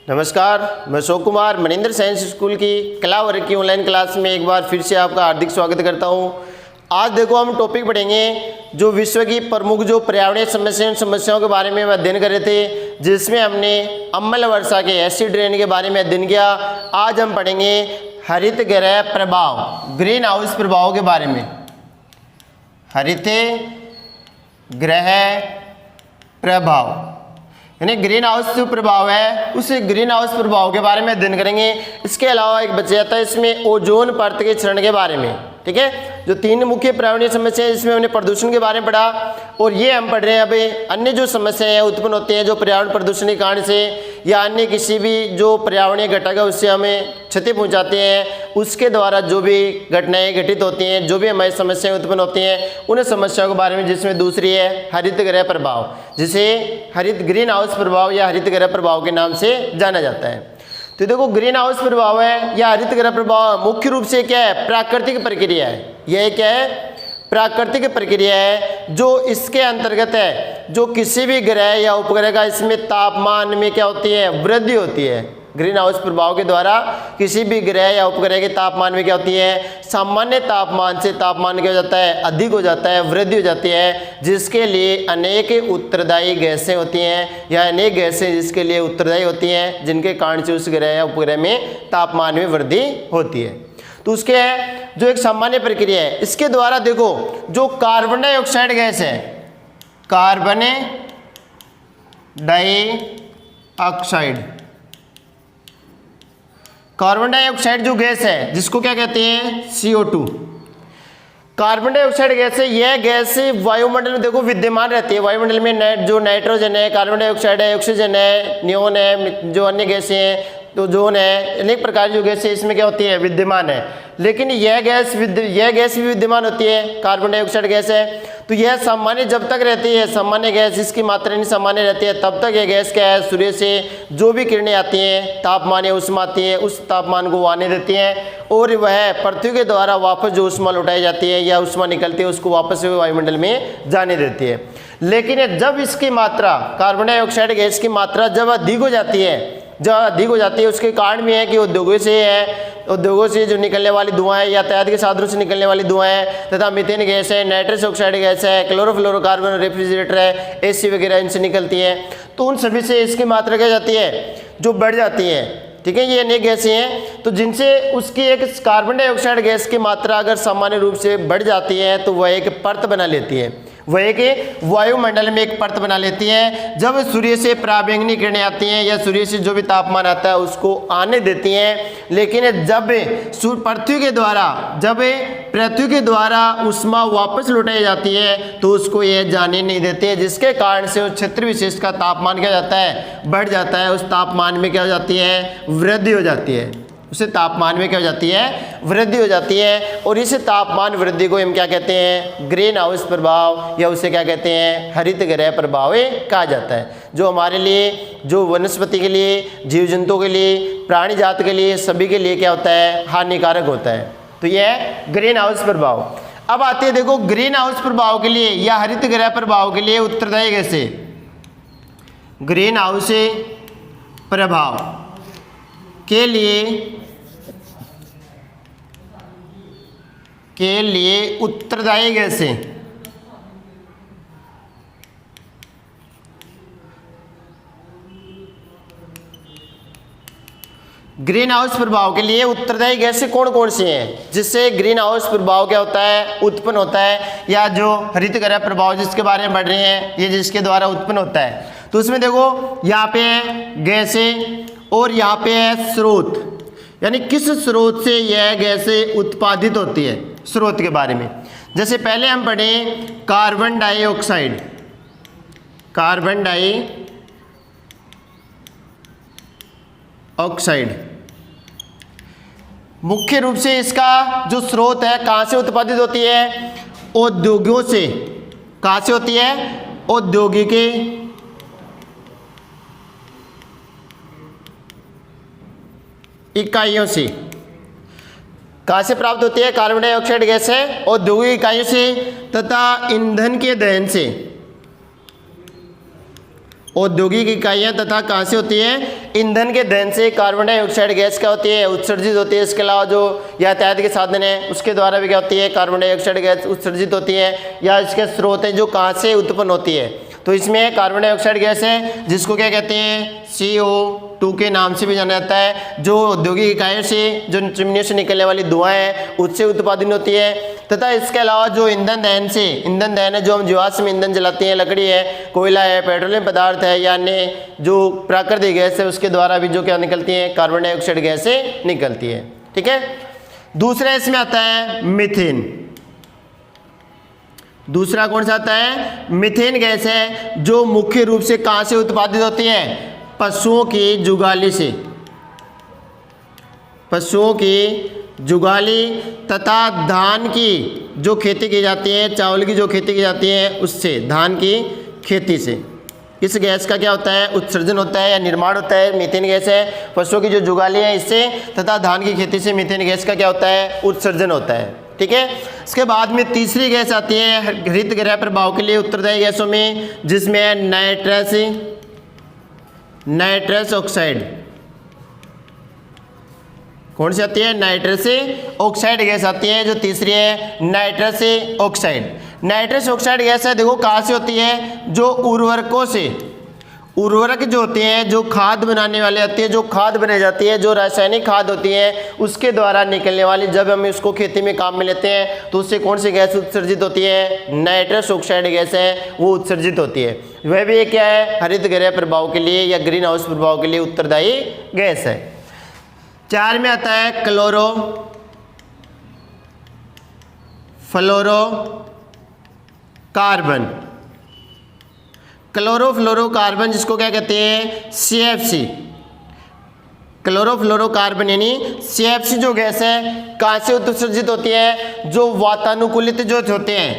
नमस्कार, मैं Ashok Kumar Maninder science school की कला वर्ग की ऑनलाइन क्लास में एक बार फिर से आपका हार्दिक स्वागत करता हूं। आज देखो हम टॉपिक पढ़ेंगे जो विश्व की प्रमुख जो पर्यावरणीय समस्याओं के बारे में अध्ययन कर रहे थे, जिसमें हमने अम्ल वर्षा के एसिड रेन के बारे में अध्ययन किया। आज हम पढ़ेंगे हरित गृह प्रभाव, ग्रीन हाउस प्रभाव के बारे में। हरित गृह प्रभाव यानी ग्रीन हाउस जो प्रभाव है, उस ग्रीन हाउस प्रभाव के बारे में अध्ययन करेंगे। इसके अलावा एक बच जाता है इसमें ओजोन परत के क्षरण के बारे में। ठीक है, जो तीन मुख्य पर्यावरणीय समस्या है, इसमें हमने प्रदूषण के बारे में पढ़ा और ये हम पढ़ रहे हैं अभी अन्य जो समस्याएं उत्पन्न होती हैं जो पर्यावरण प्रदूषण के कारण से या अन्य किसी भी जो पर्यावरणीय घटक है उससे हमें क्षति पहुंचाते हैं, उसके द्वारा जो भी घटनाएं घटित होती हैं, जो भी हमारी समस्याएं उत्पन्न होती हैं, उन समस्याओं के बारे में, जिसमें दूसरी है हरित गृह प्रभाव, जिसे हरित ग्रीन हाउस प्रभाव या हरित गृह प्रभाव के नाम से जाना जाता है। तो देखो ग्रीन हाउस प्रभाव है या हरित गृह प्रभाव मुख्य रूप से क्या है? प्राकृतिक प्रक्रिया है। यह क्या है? प्राकृतिक प्रक्रिया है जो इसके अंतर्गत है, जो किसी भी ग्रह या उपग्रह का इसमें तापमान में क्या होती है? वृद्धि होती है। ग्रीन हाउस प्रभाव के द्वारा किसी भी ग्रह या उपग्रह के तापमान में क्या होती है? सामान्य तापमान से तापमान क्या हो जाता है? अधिक हो जाता है, वृद्धि हो जाती है, जिसके लिए अनेक उत्तरदायी गैसें होती हैं या अनेक गैसें जिसके लिए उत्तरदायी होती हैं, जिनके कारण से उस ग्रह या उपग्रह में तापमान में वृद्धि होती है। तो उसके जो एक सामान्य प्रक्रिया है, इसके द्वारा देखो जो कार्बन डाइऑक्साइड गैस है, कार्बन डाइऑक्साइड, कार्बन डाइऑक्साइड जो गैस है जिसको क्या कहते हैं? CO2। कार्बन डाइऑक्साइड गैस है, यह गैस वायुमंडल में देखो विद्यमान रहती है। वायुमंडल में जो नाइट्रोजन है, कार्बन डाइऑक्साइड है, ऑक्सीजन है, नियोन है, जो अन्य गैसें हैं, तो जोन है, अनेक प्रकार की जो गैसें इसमें क्या होती है? विद्यमान है। लेकिन यह गैस भी विद्यमान होती है, कार्बन डाइऑक्साइड गैस है। तो यह सामान्य जब तक रहती है, सामान्य गैस जिसकी मात्रा नहीं सामान्य रहती है, तब तक यह गैस क्या है? सूर्य से जो भी किरणें आती हैं, तापमान या उष्मा आती है, उस तापमान को आने देती हैं और वह पृथ्वी के द्वारा वापस जो उष्मा लौटाई जाती है या उष्मा निकलती है उसको वापस वायुमंडल में जाने देती है। लेकिन जब इसकी मात्रा, कार्बन डाइऑक्साइड गैस की मात्रा जब अधिक हो जाती है, उसके कारण भी है कि उद्योगों से जो निकलने वाली धुआं है, यातायात के साधनों से निकलने वाली धुआं है, तथा मीथेन गैस है, नाइट्रस ऑक्साइड गैस है, क्लोरोफ्लोरोकार्बन, रेफ्रिजरेटर है, AC वगैरह इनसे निकलती है। तो उन सभी से इसकी मात्रा क्या जाती है? जो बढ़ जाती है। ठीक है, ये अनेक गैसें हैं तो जिनसे उसकी एक कार्बन डाइऑक्साइड गैस की मात्रा अगर सामान्य रूप से बढ़ जाती है तो वह एक परत बना लेती है, वह एक वायुमंडल में एक परत बना लेती है। जब सूर्य से पराबैंगनी किरणें आती हैं या सूर्य से जो भी तापमान आता है उसको आने देती हैं, लेकिन जब पृथ्वी के द्वारा उष्मा वापस लौटाई जाती है तो उसको यह जाने नहीं देते हैं, जिसके कारण से उस क्षेत्र विशेष का तापमान क्या जाता है? बढ़ जाता है। उस तापमान में क्या हो जाती है? वृद्धि हो जाती है। उसे तापमान में क्या हो जाती है? वृद्धि हो जाती है। और इस तापमान वृद्धि को हम क्या कहते हैं? ग्रीन हाउस प्रभाव या उसे क्या कहते हैं? हरित गृह प्रभाव कहा जाता है, जो हमारे लिए, जो वनस्पति के लिए, जीव जंतु के लिए, प्राणी जात के लिए, सभी के लिए क्या होता है? हानिकारक होता है। तो यह है ग्रीन हाउस प्रभाव। अब आते हैं देखो ग्रीन हाउस प्रभाव के लिए या हरित गृह प्रभाव के लिए उत्तरदायी कैसे? ग्रीन हाउस प्रभाव के लिए उत्तरदायी गैसें ग्रीन हाउस प्रभाव के लिए उत्तरदायी गैसें कौन कौन सी हैं जिससे ग्रीन हाउस प्रभाव क्या होता है? उत्पन्न होता है, या जो हरित गृह प्रभाव जिसके बारे में पढ़ रहे हैं ये जिसके द्वारा उत्पन्न होता है। तो उसमें देखो यहाँ पे है गैसें और यहाँ पे है स्रोत, यानी किस स्रोत से यह गैसें उत्पादित होती है, स्रोत के बारे में। जैसे पहले हम पढ़े कार्बन डाइऑक्साइड, कार्बन डाइऑक्साइड मुख्य रूप से इसका जो स्रोत है कहाँ से उत्पादित होती है? औद्योगों से। कहाँ से होती है? औद्योगिक इकाइयों से। कहाँ से प्राप्त होती है? कार्बन डाइऑक्साइड गैस है औद्योगिक इकाइयों से तथा ईंधन के दहन से। औद्योगिक इकाइयाँ तथा कहाँ से होती है, ईंधन के दहन से कार्बन डाइऑक्साइड गैस क्या होती है, उत्सर्जित होती है। इसके अलावा जो यातायात के साधन है उसके द्वारा भी क्या होती है, कार्बन डाइऑक्साइड गैस उत्सर्जित होती है, या इसके स्रोत हैं जो कहाँ से उत्पन्न होती है। तो इसमें कार्बन डाइऑक्साइड गैस है जिसको क्या कहते हैं, CO2 के नाम से भी जाना जाता है, जो औद्योगिक इकाइयों से जो चिमनियों से निकलने वाली धुआं है उससे उत्पादन होती है। तथा इसके अलावा जो ईंधन दहन से, ईंधन दहन है जो हम जीवाश्म ईंधन जलाते हैं, लकड़ी है, कोयला है, पेट्रोलियम पदार्थ है, या अन्य जो प्राकृतिक गैस है उसके द्वारा भी जो क्या निकलती है, कार्बन डाइऑक्साइड गैसें निकलती है। ठीक है। दूसरा इसमें आता है मीथेन। दूसरा कौन सा आता है, मीथेन गैस है जो मुख्य रूप से कहाँ से उत्पादित होती है, पशुओं की जुगाली से, पशुओं की जुगाली तथा धान की जो खेती की जाती है, चावल की जो खेती की जाती है उससे, धान की खेती से इस गैस का क्या होता है, उत्सर्जन होता है या निर्माण होता है। मीथेन गैस है पशुओं की जो जुगाली है इससे तथा धान की खेती से मीथेन गैस का क्या होता है, उत्सर्जन होता है। ठीक है। इसके बाद में तीसरी गैस आती है हरित गृह प्रभाव के लिए उत्तरदायी गैसों में, जिसमें नाइट्रस ऑक्साइड। कौन सी आती है, नाइट्रस ऑक्साइड गैस आती है जो तीसरी है, nitrous oxide. Nitrous oxide gas है देखो कहाँ से होती है, जो उर्वरकों से, उर्वरक जो होते हैं जो खाद बनाने वाले होते हैं, जो खाद बनाई जाती है, जो रासायनिक खाद होती है उसके द्वारा निकलने वाली, जब हम इसको खेती में काम में लेते हैं तो उससे कौन सी गैस उत्सर्जित होती है, नाइट्रस ऑक्साइड गैस है वो उत्सर्जित होती है। वह भी क्या है, हरित गृह प्रभाव के लिए या ग्रीन हाउस प्रभाव के लिए उत्तरदायी गैस है। 4 में आता है क्लोरोफ्लोरोकार्बन। क्लोरोफ्लोरोकार्बन जिसको क्या कहते हैं, CFC। क्लोरोफ्लोरोकार्बन यानी CFC जो गैस है कहाँ से उत्सर्जित होती है, जो वातानुकूलित जो होते हैं,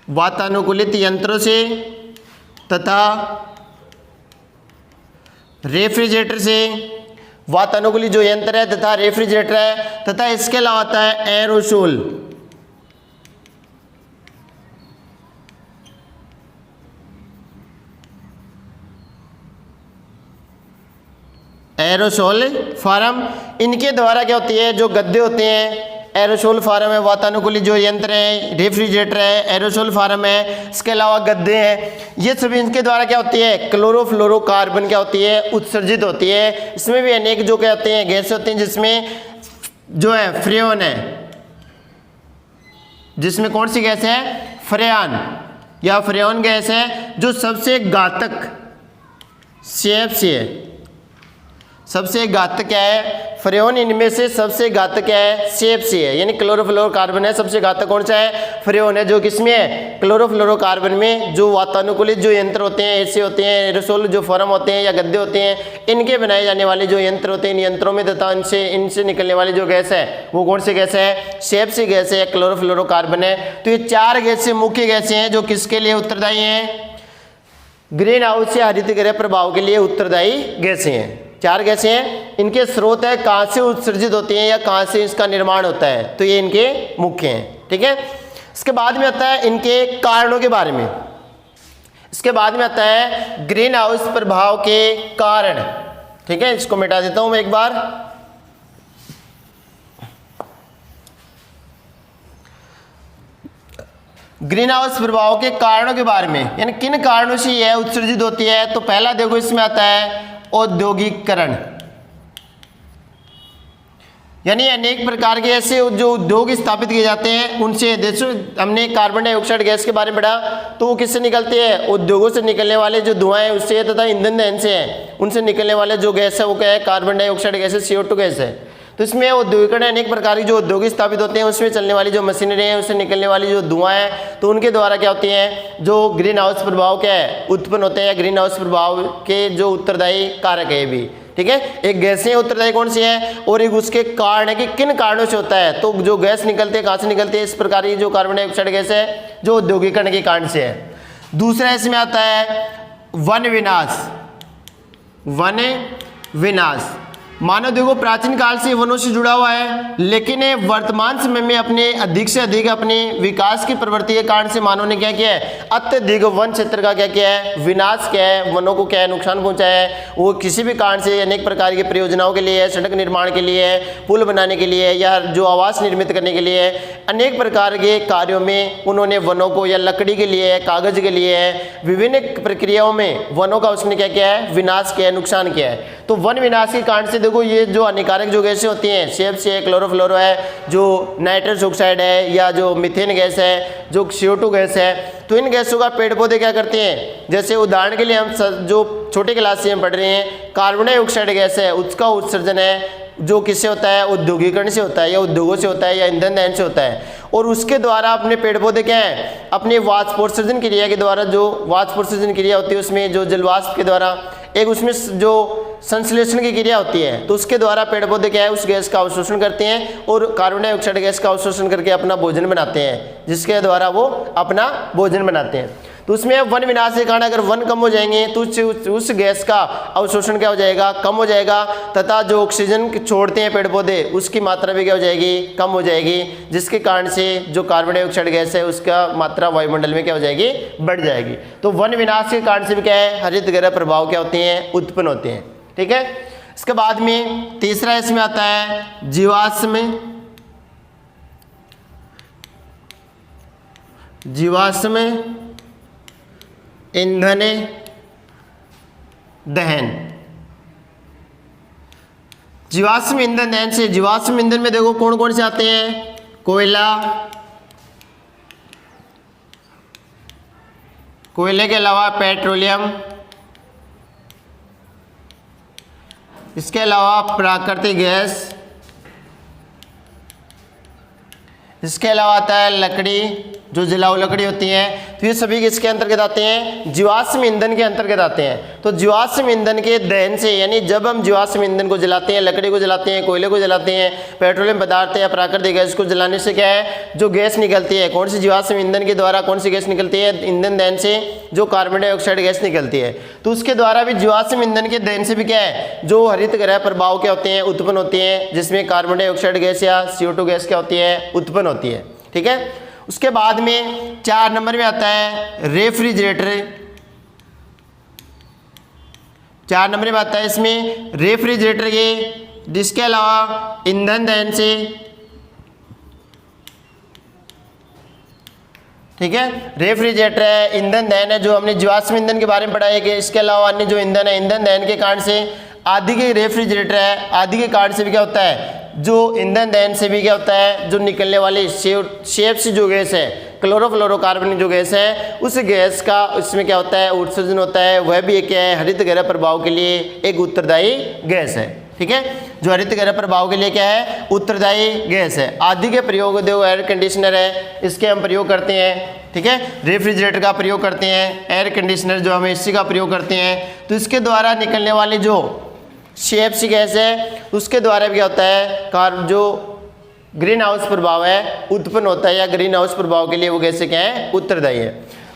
वातानुकूलित यंत्रों से तथा रेफ्रिजरेटर से, वातानुकूलित जो यंत्र है तथा रेफ्रिजरेटर है, तथा इसके अलावा आता है एरोसोल। एरोसोल फार्म, इनके द्वारा क्या होती है, जो गद्दे होते हैं, एरोसोल फार्म है, वातानुकूलित जो यंत्र है, रेफ्रिजरेटर है, एरोसोल फार्म है, इसके अलावा गद्दे हैं, ये सभी इनके द्वारा क्या होती है, क्लोरोफ्लोरोकार्बन क्या होती है, उत्सर्जित होती है। इसमें भी अनेक जो क्या होते हैं, गैस होते हैं, जिसमें जो है फ्रेन है, जिसमें कौन सी गैस है, फ्रेन या फ्रेन गैस है जो सबसे घातक CFC है। सबसे घातक क्या है, फ्रेन, इनमें से सबसे घातक क्या है, CFC है, यानी क्लोरोफ्लोरोकार्बन है। सबसे घातक कौन सा है, फ्रेन है, जो किसमें है, क्लोरोफ्लोरोकार्बन में। जो वातानुकूलित जो यंत्र होते हैं, ऐसे होते हैं, एरोसोल जो फॉर्म होते हैं या गद्दे होते हैं, इनके बनाए जाने वाले जो यंत्र होते हैं, इन यंत्रों में तथा इनसे निकलने वाली जो गैस है वो कौन सी गैस है, CFC गैस है, क्लोरोफ्लोरोकार्बन है। तो ये 4 गैसें मुख्य गैसें हैं जो किसके लिए उत्तरदायी हैं, ग्रीन हाउस या हरित गृह प्रभाव के लिए उत्तरदायी गैसें हैं। 4 गैसें हैं, इनके स्रोत है कहाँ से उत्सर्जित होती हैं या कहाँ से इसका निर्माण होता है, तो ये इनके मुख्य हैं। ठीक है। इसके बाद में आता है इनके कारणों के बारे में। इसके बाद में आता है ग्रीन हाउस प्रभाव के कारण। ठीक है, इसको मिटा देता हूं मैं एक बार। ग्रीन हाउस प्रभाव के कारणों के बारे में, यानी किन कारणों से यह उत्सर्जित होती है। तो पहला देखो इसमें आता है औद्योगिकरण, यानी अनेक प्रकार के ऐसे जो उद्योग स्थापित किए जाते हैं उनसे, देखो हमने कार्बन डाइऑक्साइड गैस के बारे में पढ़ा, तो वो किससे निकलती है, उद्योगों से निकलने वाले जो धुआं है उससे, तथा ईंधन दहन से है, उनसे निकलने वाले जो गैस है वो क्या है, कार्बन डाइऑक्साइड गैस है, CO2 गैस है। तो इसमें औद्योगिकरण अनेक प्रकार की जो उद्योग स्थापित होते हैं उसमें चलने वाली जो मशीनरी है, उससे निकलने वाली जो धुआं है, तो उनके द्वारा क्या होती है, जो ग्रीन हाउस प्रभाव क्या है उत्पन्न होते हैं, या ग्रीन हाउस प्रभाव के जो उत्तरदायी कारक है भी। ठीक है, एक गैसें उत्तरदायी कौन सी है, और एक उसके कारण है कि किन कारणों से होता है। तो जो गैस निकलते हैं कहाँ से निकलती है, इस प्रकार की जो कार्बन डाइऑक्साइड गैस है जो औद्योगिकरण के कारण से है। दूसरा इसमें आता है वन विनाश। वन विनाश मानव देखो प्राचीन काल से वनों से जुड़ा हुआ है, लेकिन ये वर्तमान समय में अपने अधिक से अधिक अपने विकास की प्रवृत्ति के कारण से मानव ने क्या किया है, अत्यधिक वन क्षेत्र का क्या किया है, विनाश किया है, वनों को क्या है, नुकसान पहुंचाया है। वो किसी भी कारण से अनेक प्रकार की परियोजनाओं के लिए, सड़क निर्माण के लिए, पुल बनाने के लिए, या जो आवास निर्मित करने के लिए, अनेक प्रकार के कार्यों में उन्होंने वनों को, या लकड़ी के लिए, कागज के लिए, विभिन्न प्रक्रियाओं में वनों का उसने क्या किया है, विनाश किया है, नुकसान किया है। तो वन विनाश के कारण से देखो ये जो हानिकारक जो गैसें होती हैं, CFC है, क्लोरोफ्लोरो है, जो नाइट्रस ऑक्साइड है, या जो मीथेन गैस है, जो CO2 गैस है, तो इन गैसों का पेड़ पौधे क्या करते हैं, जैसे उदाहरण के लिए हम जो छोटे क्लास से हम पढ़ रहे हैं, कार्बन डाइऑक्साइड गैस है, उसका उत्सर्जन है जो किससे होता है, औद्योगिकरण से होता है, या उद्योगों से होता है, या ईंधन दहन से होता है। और उसके द्वारा अपने पेड़ पौधे क्या है, अपने वाष्पोत्सर्जन क्रिया के द्वारा, जो वाष्पोत्सर्जन क्रिया होती है उसमें जो जलवाष्प के द्वारा एक उसमें जो संश्लेषण की क्रिया होती है, तो उसके द्वारा पेड़ पौधे क्या है, उस गैस का अवशोषण करते हैं और कार्बन डाइऑक्साइड गैस का अवशोषण करके अपना भोजन बनाते हैं, जिसके द्वारा वो अपना भोजन बनाते हैं। तो उसमें वन विनाश के कारण अगर वन कम हो जाएंगे तो उस गैस का अवशोषण क्या हो जाएगा, कम हो जाएगा, तथा जो ऑक्सीजन छोड़ते हैं पेड़ पौधे उसकी मात्रा भी क्या हो जाएगी, कम हो जाएगी, जिसके कारण से जो कार्बन डाइऑक्साइड गैस है उसका मात्रा वायुमंडल में क्या हो जाएगी, बढ़ जाएगी। तो वन विनाश के कारण से भी क्या है, हरित गृह प्रभाव क्या होते हैं, उत्पन्न होते हैं। ठीक है। इसके बाद में तीसरा इसमें आता है जीवाश्म ईंधन दहन। जीवाश्म ईंधन दहन से, जीवाश्म ईंधन में देखो कौन कौन से आते हैं, कोयला, कोयले के अलावा पेट्रोलियम, इसके अलावा प्राकृतिक गैस, इसके अलावा आता है लकड़ी, जो जलाऊ लकड़ी होती है। तो ये सभी किसके अंतर्गत आते हैं, जीवाश्म ईंधन के अंतर्गत आते हैं। तो जीवाश्म ईंधन के दहन से, यानी जब हम जीवाश्म ईंधन को जलाते हैं, लकड़ी को जलाते हैं, कोयले को जलाते हैं, पेट्रोलियम पदार्थ या प्राकृतिक गैस को जलाने से क्या है, जो गैस निकलती है, कौन सी जीवाश्म ईंधन के द्वारा कौन सी गैस निकलती है, ईंधन दहन से जो कार्बन डाइऑक्साइड गैस निकलती है। तो उसके द्वारा भी जीवाश्म ईंधन के दहन से भी क्या है, जो हरित गृह प्रभाव क्या होते हैं, उत्पन्न होते हैं, जिसमें कार्बन डाइऑक्साइड गैस या CO2 गैस क्या होती है, उत्पन्न होती है। ठीक है। उसके बाद में 4 नंबर में आता है रेफ्रिजरेटर। 4 नंबर में आता है इसमें रेफ्रिजरेटर के, जिसके अलावा ईंधन दहन से, ठीक है, रेफ्रिजरेटर है, ईंधन दहन है, जो हमने जीवाश्म ईंधन के बारे में पढ़ा है कि इसके अलावा अन्य जो ईंधन है, ईंधन दहन के कारण से, आदि के रेफ्रिजरेटर है, आदि के कारण से भी क्या होता है, जो ईंधन दहन से भी क्या होता है, जो निकलने वाली CFC जो गैस है, क्लोरोफ्लोरोकार्बन जो गैस है, उस गैस का उसमें क्या होता है, उत्सर्जन होता है, वह भी एक क्या है, हरित गृह प्रभाव के लिए एक उत्तरदायी गैस है। ठीक है, जो हरित गृह प्रभाव के लिए क्या है, उत्तरदायी गैस है। आदि के प्रयोग जो एयर कंडीशनर है, इसके हम प्रयोग करते हैं। ठीक है, रेफ्रिजरेटर का प्रयोग करते हैं, एयर कंडीशनर जो हम AC का प्रयोग करते हैं। तो इसके द्वारा निकलने वाली जो CFC गैस है, उसके द्वारा भी क्या होता है, जो ग्रीन हाउस प्रभाव है उत्पन्न होता है, या ग्रीन हाउस प्रभाव के लिए वो गैसें क्या है, उत्तरदायी है।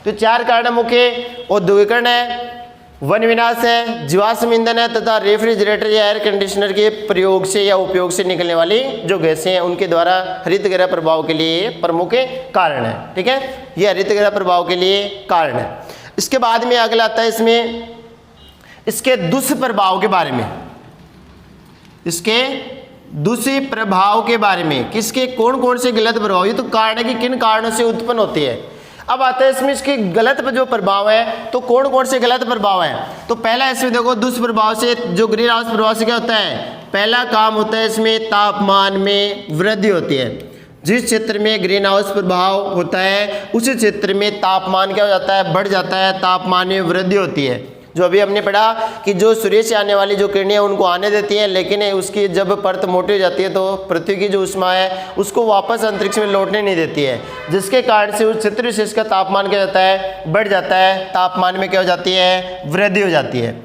तो 4 कारण मुख्य औद्योगिकरण है, वन विनाश है, जीवाश्म ईंधन है, तथा रेफ्रिजरेटर या एयर कंडीशनर के प्रयोग से या उपयोग से निकलने वाली जो गैसें हैं, उनके द्वारा हरित गृह प्रभाव के लिए प्रमुख कारण है। ठीक है, ये हरित गृह प्रभाव के लिए कारण है। इसके बाद में अगला आता है इसमें इसके दुष्प्रभाव के बारे में, इसके दुष्प्रभाव के बारे में, किसके कौन कौन से गलत प्रभाव, ये तो कारण है कि किन कारणों से उत्पन्न होती है। अब आता है इसमें इसके गलत जो प्रभाव है, तो कौन कौन से गलत प्रभाव है। तो पहला इसमें देखो, दुष्प्रभाव से, जो ग्रीन हाउस प्रभाव से क्या होता है, पहला काम होता है इसमें तापमान में वृद्धि होती है। जिस क्षेत्र में ग्रीन हाउस प्रभाव होता है उस क्षेत्र में तापमान क्या हो जाता है, बढ़ जाता है, तापमान में वृद्धि होती है। जो अभी हमने पढ़ा कि जो सूर्य से आने वाली जो किरणें उनको आने देती हैं, लेकिन उसकी जब परत मोटी हो जाती है तो पृथ्वी की जो ऊष्मा है उसको वापस अंतरिक्ष में लौटने नहीं देती है, जिसके कारण से उस क्षेत्र विशेष का तापमान क्या जाता है, बढ़ जाता है, तापमान में क्या हो जाती है, वृद्धि हो जाती है।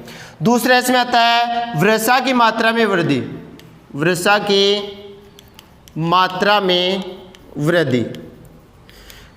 दूसरा इसमें आता है वर्षा की मात्रा में वृद्धि, वर्षा की मात्रा में वृद्धि।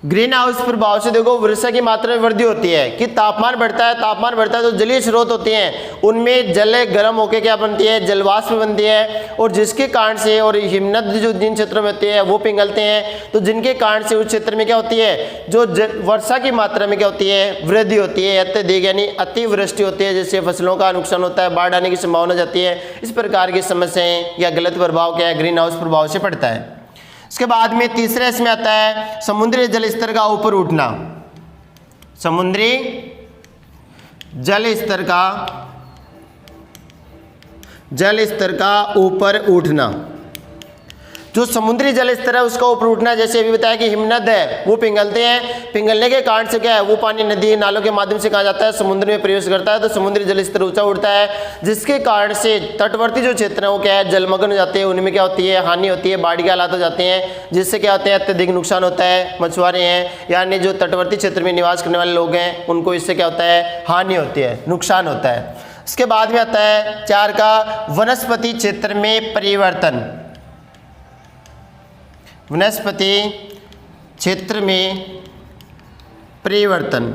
ग्रीन हाउस प्रभाव से देखो वर्षा की मात्रा में वृद्धि होती है कि तापमान बढ़ता है तो जलीय स्रोत होते हैं उनमें जल गर्म होकर क्या बनती है, जलवाष्प बनती है, और जिसके कारण से, और हिमनद जो जिन क्षेत्रों में होती है वो पिघलते हैं, तो जिनके कारण से उस क्षेत्र में क्या होती है, जो वर्षा की मात्रा में क्या होती है, वृद्धि होती है, अत्यधिक यानी अतिवृष्टि होती है, जिससे फसलों का नुकसान होता है, बाढ़ आने की संभावना जाती है। इस प्रकार की समस्याएं या गलत प्रभाव क्या है, ग्रीन हाउस प्रभाव से पड़ता है। इसके बाद में तीसरा इसमें आता है समुद्री जल स्तर का ऊपर उठना। समुद्री जल स्तर का ऊपर उठना, जो समुद्री जल स्तर है उसका ऊपर उठना, जैसे अभी बताया कि हिमनद है वो पिघलते हैं, पिघलने के कारण से क्या है, वो पानी नदी नालों के माध्यम से कहाँ जाता है, समुद्र में प्रवेश करता है, तो समुद्री जल स्तर ऊंचा उठता है, जिसके कारण से तटवर्ती जो क्षेत्र है वो क्या है, जलमग्न हो जाते हैं, उनमें क्या होती है, हानि होती है, बाढ़ के हालात हो जाते हैं, जिससे क्या होते हैं, अत्यधिक नुकसान होता है। मछुआरे हैं यानी जो तटवर्ती क्षेत्र में निवास करने वाले लोग हैं उनको इससे क्या होता है, हानि होती है, नुकसान होता है। इसके बाद में आता है 4 का वनस्पति क्षेत्र में परिवर्तन। वनस्पति क्षेत्र में परिवर्तन,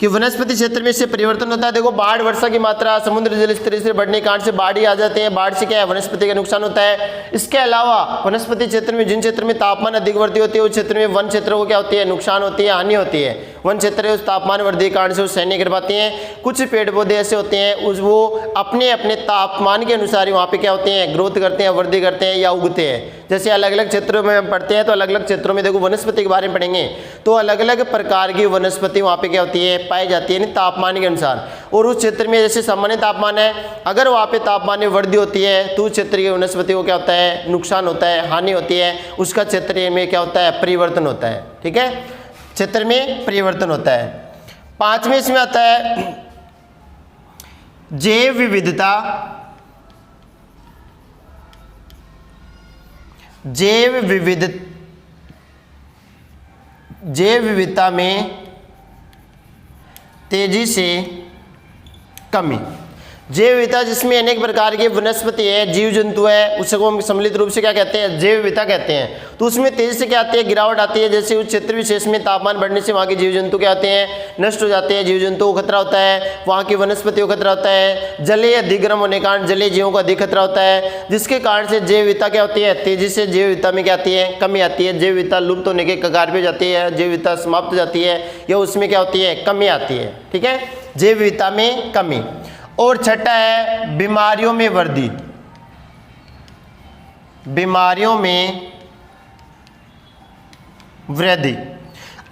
कि वनस्पति क्षेत्र में इससे परिवर्तन होता है। देखो बाढ़, वर्षा की मात्रा, समुद्र जल स्तर से बढ़ने के कारण से बाढ़ ही आ जाते हैं, बाढ़ से क्या है, वनस्पति का नुकसान होता है। इसके अलावा वनस्पति क्षेत्र में जिन क्षेत्र में तापमान अधिक वृद्धि होती है उस क्षेत्र में वन क्षेत्र को क्या होती है, नुकसान होती है, हानि होती है। वन क्षेत्र उस तापमान वृद्धि के कारण से वो सहन नहीं कर पाती हैं। कुछ पेड़ पौधे ऐसे होते हैं उस वो अपने अपने तापमान के अनुसार वहाँ पे क्या होते हैं, ग्रोथ करते हैं, वृद्धि करते हैं या उगते हैं। जैसे अलग अलग क्षेत्रों में हम पढ़ते हैं तो अलग अलग क्षेत्रों में देखो वनस्पति के बारे में पढ़ेंगे तो अलग अलग प्रकार की वनस्पति वहाँ पे क्या होती है, पाई जाती है तापमान के अनुसार। और उस क्षेत्र में जैसे सामान्य तापमान है, अगर वहाँ पे तापमान में वृद्धि होती है तो उस क्षेत्र की वनस्पति को क्या होता है, नुकसान होता है, हानि होती है, उसका क्षेत्र में क्या होता है, परिवर्तन होता है। ठीक है, क्षेत्र में परिवर्तन होता है। 5वें इसमें आता है जैव विविधता। जैव विविधता में तेजी से कमी। जैव विविधता जिसमें अनेक प्रकार के वनस्पति है, जीव जंतु है, उसको हम सम्मिलित रूप से क्या कहते हैं, जैव विविधता कहते हैं। तो उसमें तेजी से क्या आती है, गिरावट आती है। जैसे उस क्षेत्र विशेष में तापमान बढ़ने से वहाँ के जीव जंतु क्या आते हैं, नष्ट हो जाते हैं, जीव जंतु को खतरा होता है, वहाँ की वनस्पतियों को खतरा होता है। जलीय अधिक गर्म होने के कारण जलीय जीवों को अधिक खतरा होता है, जिसके कारण से जैव विविधता क्या होती है, तेजी से जैव विविधता में क्या आती है, कमी आती है। जैव विविधता लुप्त होने के कगार पे जाती है, जैव विविधता समाप्त हो जाती है या उसमें क्या होती है, कमी आती है। ठीक है, जैव विविधता में कमी। और छठा है बीमारियों में वृद्धि। बीमारियों में वृद्धि,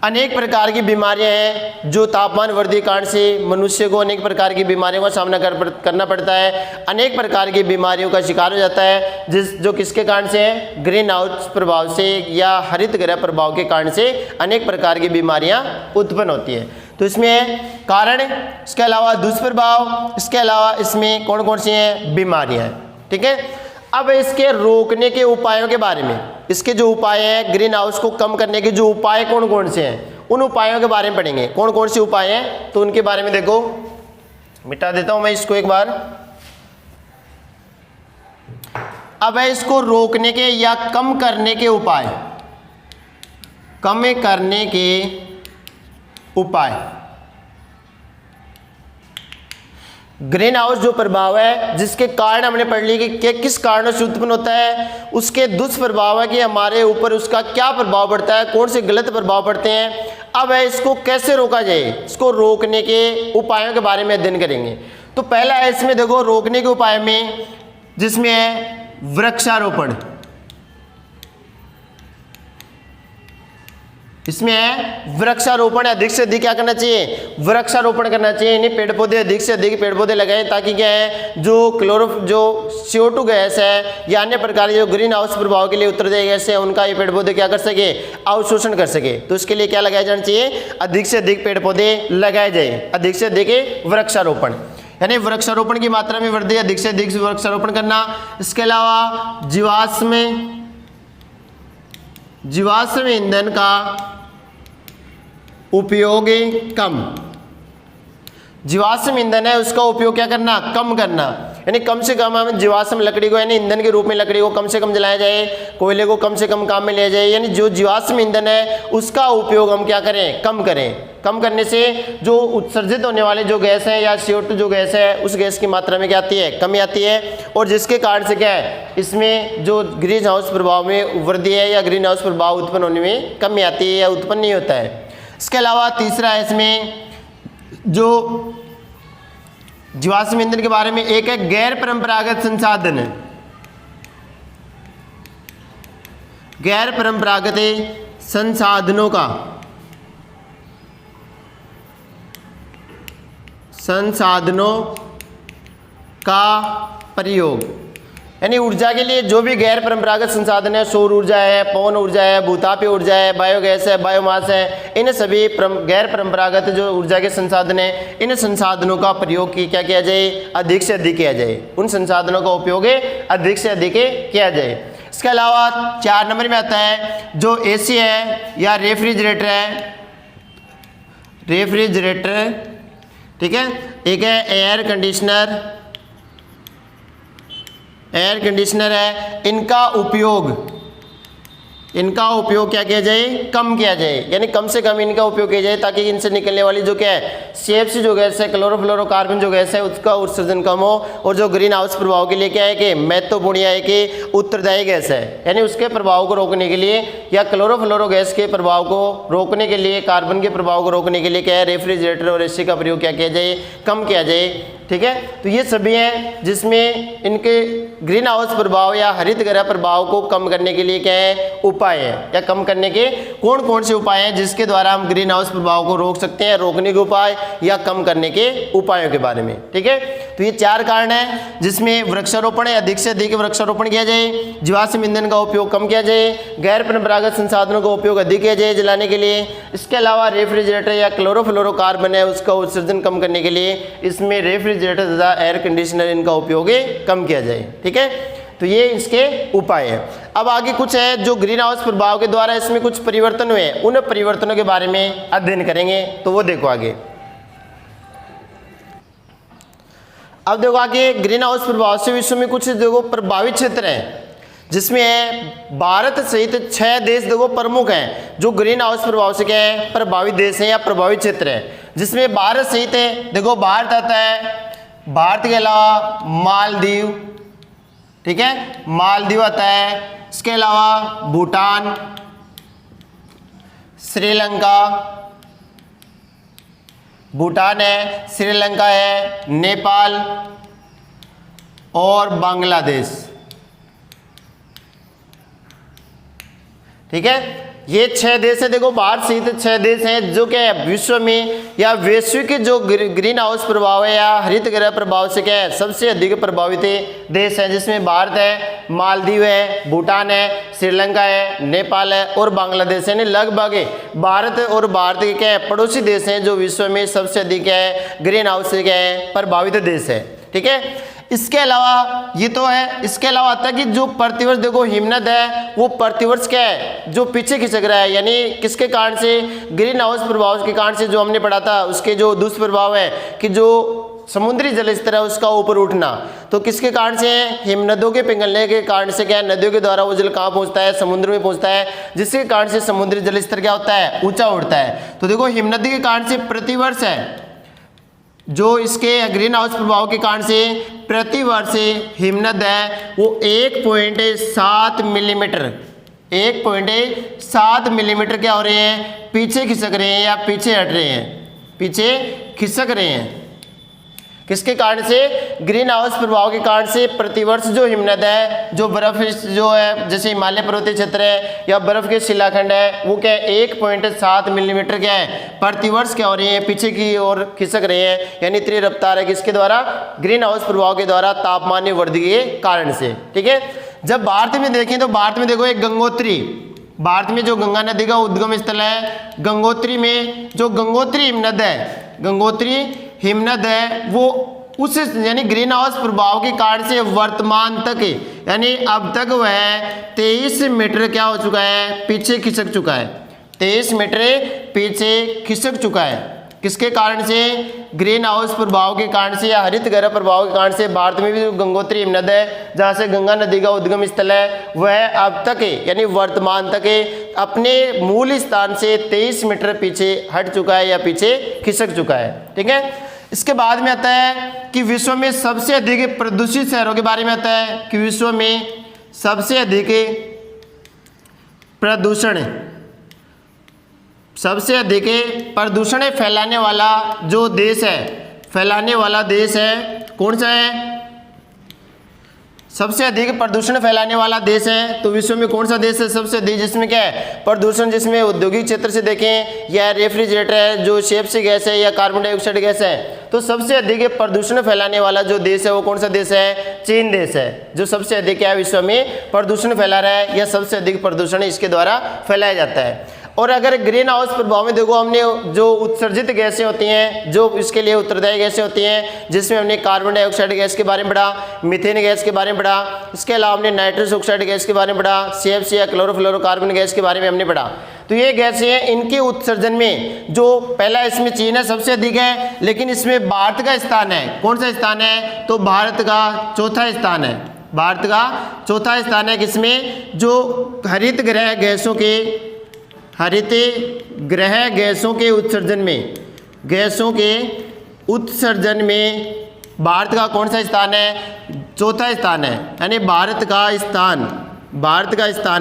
अनेक प्रकार की बीमारियां हैं जो तापमान वृद्धि के कारण से मनुष्य को अनेक प्रकार की बीमारियों का सामना करना पड़ता है। अनेक प्रकार की बीमारियों का शिकार हो जाता है जो किसके कारण से है, ग्रीन हाउस प्रभाव से या हरित गृह प्रभाव के कारण से अनेक प्रकार की बीमारियां उत्पन्न होती है। तो इसमें कारण, इसके अलावा दुष्प्रभाव, इसके अलावा इसमें कौन कौन सी हैं, बीमारियां हैं। ठीक है, अब इसके रोकने के उपायों के बारे में, इसके जो उपाय हैं ग्रीन हाउस को कम करने के जो उपाय कौन कौन से हैं, उन उपायों के बारे में पढ़ेंगे। कौन कौन से उपाय हैं तो उनके बारे में देखो, मिटा देता हूं मैं इसको एक बार। अब है इसको रोकने के या कम करने के उपाय, कम करने के उपाय। ग्रीन हाउस जो प्रभाव है जिसके कारण हमने पढ़ ली कि किस कारणों से उत्पन्न होता है, उसके दुष्प्रभाव है कि हमारे ऊपर उसका क्या प्रभाव पड़ता है, कौन से गलत प्रभाव पड़ते हैं। अब है इसको कैसे रोका जाए, इसको रोकने के उपायों के बारे में अध्ययन करेंगे। तो पहला है इसमें देखो रोकने के उपाय में, जिसमें है वृक्षारोपण। इसमें है वृक्षारोपण। अधिक से अधिक क्या करना चाहिए, वृक्षारोपण करना चाहिए, यानी पेड़ पौधे अधिक से अधिक पेड़ पौधे लगाएं ताकि क्या है जो जो CO2 गैस है या अन्य प्रकार के जो ग्रीन हाउस प्रभाव के लिए उत्तरदायी गैस है उनका ये पेड़ पौधे क्या कर सके, अवशोषण कर सके। तो इसके लिए क्या लगाया जाना चाहिए, अधिक से अधिक पेड़ पौधे लगाए जाए, अधिक से अधिक वृक्षारोपण, यानी वृक्षारोपण की मात्रा में वृद्धि, अधिक से अधिक वृक्षारोपण करना। इसके अलावा जीवाश्म ईंधन का उपयोग कम, जीवाश्म ईंधन है उसका उपयोग क्या करना, कम करना। यानी कम से कम हम जीवाश्म लकड़ी को यानी ईंधन के रूप में लकड़ी को कम से कम जलाया जाए, कोयले को कम से कम काम में लिया जाए, यानी जो जीवाश्म ईंधन है उसका उपयोग हम क्या करें, कम करें। कम करने से जो उत्सर्जित होने वाले जो गैस है या CO2 जो गैस है उस गैस की मात्रा में क्या आती है, कमी आती है, और जिसके कारण से क्या है, इसमें जो ग्रीन हाउस प्रभाव में वृद्धि है या ग्रीन हाउस प्रभाव उत्पन्न होने में कमी आती है या उत्पन्न नहीं होता है। इसके अलावा तीसरा है इसमें जो जीवाश्म ईंधन के बारे में एक है गैर परंपरागत संसाधन। गैर परंपरागत संसाधनों का प्रयोग, यानी ऊर्जा के लिए जो भी गैर परंपरागत संसाधन है, सौर ऊर्जा है, पवन ऊर्जा है, भूतापीय ऊर्जा है, बायोगैस है, बायोमास है, इन सभी गैर परंपरागत जो ऊर्जा के संसाधन है, इन संसाधनों का प्रयोग क्या किया जाए, अधिक से अधिक किया जाए। उन संसाधनों का उपयोग अधिक से अधिक किया जाए। इसके अलावा 4 नंबर में आता है जो AC है या रेफ्रिजरेटर है, रेफ्रिजरेटर, ठीक है। एक है एयर कंडीशनर है, इनका उपयोग क्या किया जाए, कम किया जाए, यानी कम से कम इनका उपयोग किया जाए ताकि इनसे निकलने वाली जो क्या है CFC जो गैस है, क्लोरोफ्लोरोकार्बन जो गैस है, उसका उत्सर्जन कम हो, और जो ग्रीन हाउस प्रभाव के लिए क्या है कि महत्वपूर्ण है कि उत्तरदायी गैस है, यानी उसके प्रभाव को रोकने के लिए या क्लोरोफ्लोरो गैस के प्रभाव को रोकने के लिए, कार्बन के प्रभाव को रोकने के लिए क्या है, रेफ्रिजरेटर और AC का प्रयोग क्या किया जाए, कम किया जाए, ठीक है। तो ये सभी हैं जिसमें इनके ग्रीन हाउस प्रभाव या हरित गृह प्रभाव को कम करने के लिए क्या है, उपाय है, या कम करने के कौन कौन से उपाय हैं जिसके द्वारा हम ग्रीन हाउस प्रभाव को रोक सकते हैं, रोकने के उपाय या कम करने के उपायों के बारे में, ठीक है। तो ये 4 कारण हैं जिसमें वृक्षारोपण है, अधिक से अधिक वृक्षारोपण किया जाए, जीवाश्म ईंधन का उपयोग कम किया जाए, गैर परंपरागत संसाधनों का उपयोग अधिक किया जाए जलाने के लिए, इसके अलावा रेफ्रिजरेटर या क्लोरोफ्लोरोकार्बन है उसका उत्सर्जन कम करने के लिए इसमें रेफ्रिजरेटर तथा एयर कंडीशनर इनका उपयोग कम किया जाए, ठीक है। तो ये इसके उपाय है। अब आगे कुछ है जो ग्रीन हाउस प्रभाव के द्वारा इसमें कुछ परिवर्तन हुए, उन परिवर्तनों के बारे में अध्ययन करेंगे, तो वो देखो आगे। अब देखो आगे ग्रीन हाउस प्रभाव से विश्व में कुछ देखो प्रभावित क्षेत्र हैं जिसमें है भारत सहित 6 देश देखो प्रमुख हैं जो ग्रीन हाउस प्रभाव से क्या है, प्रभावित देश हैं या प्रभावित क्षेत्र हैं, जिसमें भारत सहित है, देखो भारत आता है, भारत के अलावा मालदीव, ठीक है, मालदीव आता है, इसके अलावा भूटान, श्रीलंका, भूटान है, श्रीलंका है, नेपाल और बांग्लादेश, ठीक है। ये 6 देश है, देखो भारत सहित 6 देश हैं जो क्या है विश्व में या वैश्विक जो ग्रीन हाउस प्रभाव है या हरित गृह प्रभाव से क्या है सबसे अधिक प्रभावित देश हैं, जिसमें भारत है, मालदीव है, भूटान है, श्रीलंका है, नेपाल है और बांग्लादेश है। लगभग भारत और भारत के क्या है पड़ोसी देश हैं जो विश्व में सबसे अधिक क्या है ग्रीन हाउस से क्या है प्रभावित देश है, ठीक है। इसके अलावा ये तो है, इसके अलावा आता है कि जो प्रतिवर्ष देखो हिमनद है वो प्रतिवर्ष क्या है जो पीछे खिसक रहा है, यानी किसके कारण से, ग्रीन हाउस प्रभाव के कारण से, जो हमने पढ़ा था उसके जो दुष्प्रभाव है कि जो समुद्री जल स्तर है उसका ऊपर उठना, तो किसके कारण से है, हिमनदों के पिघलने के कारण से क्या है, नदियों के द्वारा वो जल कहाँ पहुँचता है, समुद्र में पहुँचता है, जिसके कारण से समुद्री जल स्तर क्या होता है, ऊंचा उठता है। तो देखो हिमनदी के कारण से प्रतिवर्ष है जो इसके ग्रीन हाउस प्रभाव के कारण से प्रतिवर्ष हिमनद है वो 1.7 मिलीमीटर 1.7 मिलीमीटर क्या हो रहे हैं, पीछे खिसक रहे हैं या पीछे हट रहे हैं, पीछे खिसक रहे हैं। किसके कारण से, ग्रीन हाउस प्रभाव के कारण से प्रतिवर्ष जो हिमनद है, जो बर्फ जो है जैसे हिमालय पर्वतीय क्षेत्र है या बर्फ के शिलाखंड है वो क्या है 1.7 मिलीमीटर क्या है प्रतिवर्ष क्या हो रही है, पीछे की ओर खिसक रहे हैं, यानी इतनी रफ्तार है किसके द्वारा, ग्रीन हाउस प्रभाव के द्वारा तापमान में वृद्धि के कारण से, ठीक है। जब भारत में देखें तो भारत में देखो एक गंगोत्री, भारत में जो गंगा नदी का उद्गम स्थल है गंगोत्री में जो गंगोत्री हिमनद है, गंगोत्री हिमनद है वो उस यानी ग्रीन हाउस प्रभाव के कारण से वर्तमान तक यानी अब तक वह 23 मीटर क्या हो चुका है, पीछे खिसक चुका है, 23 मीटर पीछे खिसक चुका है, किसके कारण से? ग्रीन हाउस प्रभाव के कारण से या हरित गृह प्रभाव के कारण से। भारत में भी जो गंगोत्री हिमनद है, जहाँ से गंगा नदी का उद्गम स्थल है, वह अब तक यानी वर्तमान तक अपने मूल स्थान से 23 मीटर पीछे हट चुका है या पीछे खिसक चुका है। ठीक है, इसके बाद में आता है कि विश्व में सबसे अधिक प्रदूषित शहरों के बारे में आता है कि विश्व में सबसे अधिक प्रदूषण फैलाने वाला जो देश है, फैलाने वाला देश है कौन सा है? सबसे अधिक प्रदूषण फैलाने वाला देश है तो विश्व में कौन सा देश है सबसे अधिक, जिसमें क्या है प्रदूषण, जिसमें औद्योगिक क्षेत्र से देखें या रेफ्रिजरेटर है, जो शेप्स गैस है या कार्बन डाइऑक्साइड गैस है, तो सबसे अधिक प्रदूषण फैलाने वाला जो देश है वो कौन सा देश है? चीन देश है, जो सबसे अधिक क्या है विश्व में प्रदूषण फैला रहा है या सबसे अधिक प्रदूषण इसके द्वारा फैलाया जाता है। और अगर ग्रीन हाउस प्रभाव में देखो, हमने जो उत्सर्जित गैसें होती हैं, जो इसके लिए उत्तरदायी गैसें होती हैं, जिसमें हमने कार्बन डाइऑक्साइड गैस के बारे में पढ़ा, मीथेन गैस के बारे में पढ़ा, इसके अलावा हमने नाइट्रस ऑक्साइड गैस के बारे में पढ़ा, CFC या क्लोरोफ्लोरोकार्बन गैस के बारे में हमने पढ़ा। तो ये गैसें हैं, इनके उत्सर्जन में जो पहला इसमें चीन है सबसे अधिक है, लेकिन इसमें भारत का स्थान है। कौन सा स्थान है? तो भारत का चौथा स्थान है। भारत का चौथा स्थान है किसमें? जो हरित गृह गैसों के उत्सर्जन में भारत का कौन सा स्थान है? चौथा स्थान है, यानी भारत का स्थान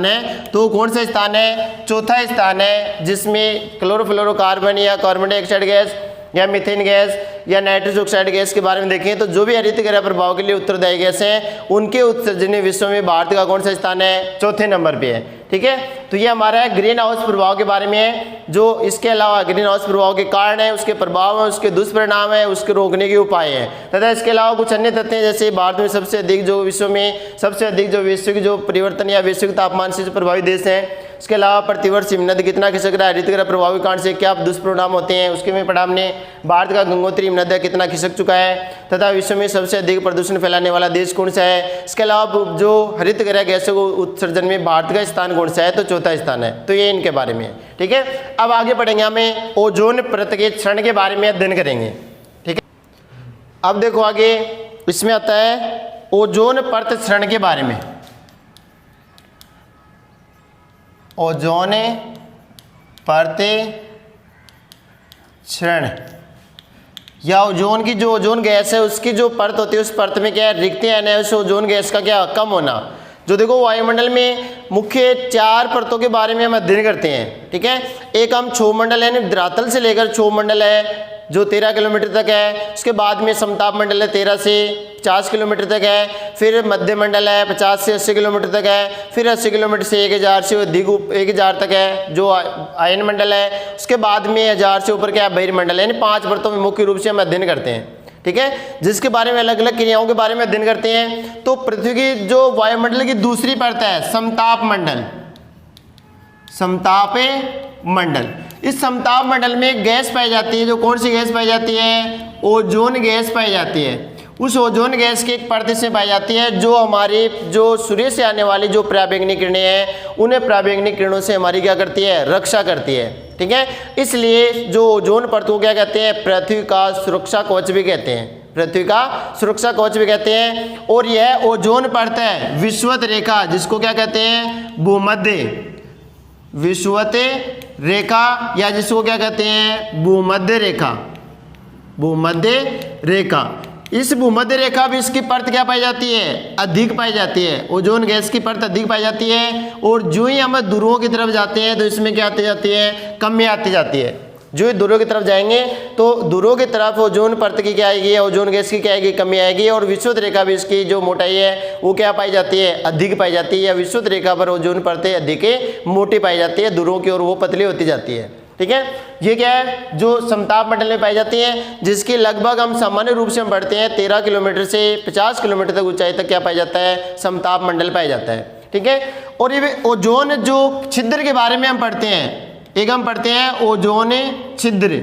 है। तो कौन सा स्थान है? चौथा स्थान है, जिसमें क्लोरोफ्लोरोकार्बन या कार्बन डाइऑक्साइड गैस या मीथेन गैस या नाइट्रस ऑक्साइड गैस के बारे में देखें तो जो भी हरित गृह प्रभाव के लिए उत्तरदायी गैस हैं, उनके उत्सर्जन में विश्व में भारत का कौन सा स्थान है? चौथे नंबर पे है। ठीक है, तो ये हमारा है ग्रीन हाउस प्रभाव के बारे में है। जो इसके अलावा ग्रीन हाउस प्रभाव के कारण है, उसके प्रभाव है, उसके दुष्परिणाम है, उसके रोकने के उपाय हैं तथा इसके अलावा कुछ अन्य तथ्य हैं, जैसे भारत में सबसे अधिक जो विश्व में सबसे अधिक जो वैश्विक जो परिवर्तन या वैश्विक तापमान से जो प्रभावित देश हैं। इसके अलावा प्रतिवर्ष हिमनद कितना खिसक रहा है, हरित गृह प्रभाव के कारण से क्या दुष्परिणाम होते हैं, उसके में पढ़ा हमने। भारत का गंगोत्री हिमनद कितना खिसक चुका है तथा विश्व में सबसे अधिक प्रदूषण फैलाने वाला देश कौन सा है। इसके अलावा जो हरित गृह गैसों को उत्सर्जन में भारत का स्थान कौन सा है? तो चौथा स्थान है। तो ये इनके बारे में है। ठीक है, अब आगे पढ़ेंगे, हमें ओजोन परत के क्षरण के बारे में अध्ययन करेंगे। ठीक है, अब देखो आगे इसमें आता है ओजोन परत क्षरण के बारे में। ओजोन परत क्षरण या ओजोन की जो ओजोन गैस है उसकी जो परत होती है, उस परत में क्या है? रिक्तियां हैं, उस ओजोन गैस का क्या कम होना। जो देखो वायुमंडल में मुख्य 4 परतों के बारे में हम अध्ययन करते हैं। ठीक है, एक हम क्षोभमंडल यानी धरातल से लेकर क्षोभमंडल है जो 13 किलोमीटर तक है। उसके बाद में समताप मंडल है 13 से 50 किलोमीटर तक है। फिर मध्य मंडल है 50 से 80 किलोमीटर तक है। फिर 80 किलोमीटर से 1000 से अधिक 1000 तक है जो आयन मंडल है। उसके बाद में 1000 से ऊपर क्या है? बहिर्मंडल है। यानी 5 परतों में मुख्य रूप से हम अध्ययन करते हैं। ठीक है, जिसके बारे में अलग अलग क्रियाओं के बारे में अध्ययन करते हैं। तो पृथ्वी की जो वायुमंडल की दूसरी परत है समताप मंडल, समताप मंडल, इस समताप मंडल में गैस पाई जाती है। जो कौन सी गैस पाई जाती है? ओजोन गैस पाई जाती है। उस ओजोन गैस की एक परत से पाई जाती है जो हमारी जो सूर्य से आने वाली जो पराबैंगनी किरणें हैं, उन्हें पराबैंगनी किरणों से हमारी क्या करती है? रक्षा करती है। ठीक है, इसलिए जो ओजोन परत को क्या कहते हैं? पृथ्वी का सुरक्षा कवच भी कहते हैं। पृथ्वी का सुरक्षा कवच भी कहते हैं। और यह ओजोन परत है विषुवत रेखा, जिसको क्या कहते हैं? भूमध्य विषुवत रेखा, या जिसको क्या कहते हैं? भूमध्य रेखा। भूमध्य रेखा, इस भूमध्य रेखा भी इसकी परत क्या पाई जाती है? अधिक पाई जाती है। ओजोन गैस की परत अधिक पाई जाती है। और जो ही हम ध्रुवों की तरफ जाते हैं तो इसमें क्या आती जाती है? कमी आती जाती है। जो ही ध्रुवों की तरफ जाएंगे तो ध्रुवों की तरफ ओजोन परत की क्या आएगी? ओजोन गैस की क्या आएगी? कमी आएगी। और विषुवत रेखा भी इसकी जो मोटाई है वो क्या पाई जाती है? अधिक पाई जाती है। या विषुवत रेखा पर ओजोन परतें अधिक मोटी पाई जाती है, ध्रुवों की ओर वो पतली होती जाती है। ठीक है, ये क्या है? जो समताप मंडल में पाई जाती है, जिसकी लगभग हम सामान्य रूप से हम बढ़ते हैं 13 किलोमीटर से 50 किलोमीटर तक ऊंचाई तक क्या पाया जाता है? समताप मंडल पाया जाता है। ठीक है, और ये ओजोन जो छिद्र के बारे में हम पढ़ते हैं, एक हम पढ़ते हैं ओजोन छिद्र।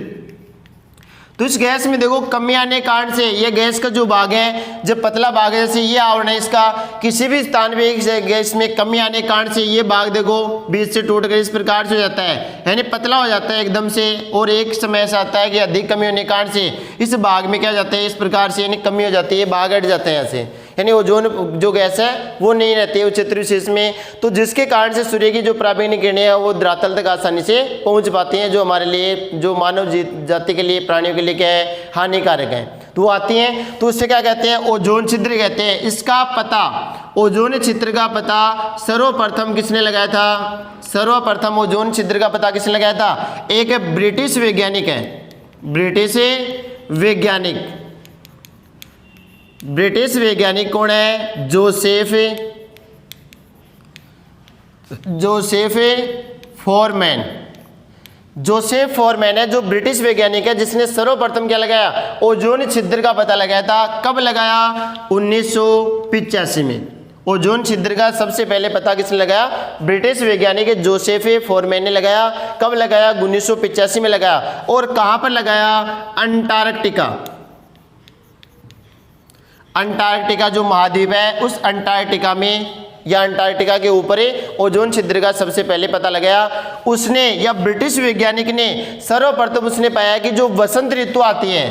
तो इस गैस में देखो कमी आने के कारण से ये गैस का जो भाग है, जब पतला भाग है जैसे ये आवरण है इसका, किसी भी स्थान पे गैस में कमी आने के कारण से ये भाग देखो बीच से टूट कर इस प्रकार से हो जाता है, यानी पतला हो जाता है एकदम से। और एक समय ऐसा आता है कि अधिक कमी होने के कारण से इस भाग में क्या जाता है, इस प्रकार से यानी कमी हो जाती है, भाग हट जाता है यहाँ से, यानी ओजोन जो गैस है वो नहीं रहती है उच्च विशेष में। तो जिसके कारण से सूर्य की जो पराबैंगनी किरणें हैं वो धरातल तक आसानी से पहुंच पाती हैं, जो हमारे लिए, जो मानव जाति के लिए, प्राणियों के लिए क्या है, हानिकारक है। तो वो आती हैं, तो उससे क्या कहते हैं, ओजोन छिद्र कहते हैं। इसका पता, ओजोन छिद्र का पता सर्वप्रथम किसने लगाया था? सर्वप्रथम ओजोन छिद्र का पता किसने लगाया था? एक ब्रिटिश वैज्ञानिक है, ब्रिटिश वैज्ञानिक कौन है? Joseph foreman. जोसेफ फोरमैन है जो ब्रिटिश वैज्ञानिक है जिसने सर्वप्रथम क्या लगाया? ओजोन छिद्र का पता लगाया था। कब लगाया? 1985 में। ओजोन छिद्र का सबसे पहले पता किसने लगाया? ब्रिटिश वैज्ञानिक जोसेफ फोरमैन ने लगाया। कब लगाया? 1985 में लगाया। और कहां पर लगाया? अंटार्कटिका जो महाद्वीप है उस अंटार्कटिका में या अंटार्कटिका के ऊपर ओजोन छिद्र का सबसे पहले पता लगाया उसने, या ब्रिटिश वैज्ञानिक ने सर्वप्रथम उसने पाया कि जो वसंत ऋतु आती है,